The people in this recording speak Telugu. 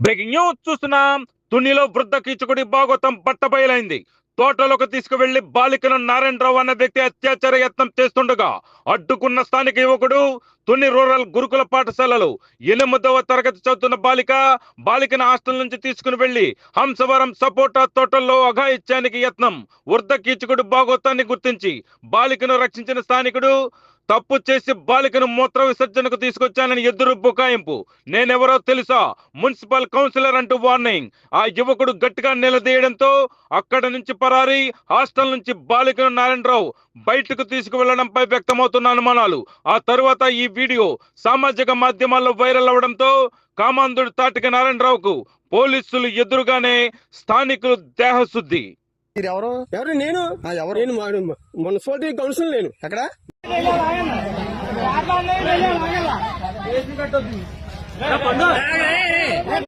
బ్రేకింగ్ న్యూస్ చూస్తున్నాం. తునిలో వృద్ధ కీచకుడి భాగవతం బట్టబయలైంది. తోటలోకి తీసుకువెళ్లి బాలికను నారాయణరావు అనే వ్యక్తి అత్యాచార యత్నం చేస్తుండగా అడ్డుకున్న స్థానిక యువకుడు. తుని రూరల్ గురుకుల పాఠశాలలో 8వ తరగతి చదువుతున్న బాలికను హాస్టల్ నుంచి తీసుకుని వెళ్లి హంసవరం సపోటా తోటల్లో అఘాయిత్యానికి యత్నం. వృద్ధ కీచకుడి భాగవతాన్ని గుర్తించి బాలికను రక్షించిన స్థానికుడు తప్పు చేసి బాలికను మూత్ర విసర్జనకు తీసుకొచ్చానని ఎదురు బుకాయింపు. నేనెవరో తెలుసా, మున్సిపల్ కౌన్సిలర్ అంటూ వార్నింగ్. ఆ యువకుడు గట్టిగా నిలదీయడంతో అక్కడి నుంచి పరారి. హాస్టల్ నుంచి బాలికను నారాయణరావు బయటకు తీసుకువెళ్లడంపై వ్యక్తమవుతున్న అనుమానాలు. ఆ తరువాత ఈ వీడియో సామాజిక మాధ్యమాల్లో వైరల్ అవడంతో కామాంధుడు తాటిక నారాయణరావుకు పోలీసులు ఎదురుగానే స్థానికులు దేహశుద్ధి. ఎవరు ఎవరు నేను ఎవరు నేను మున్సిపాలిటీ కౌన్సిల్ నేను ఎక్కడ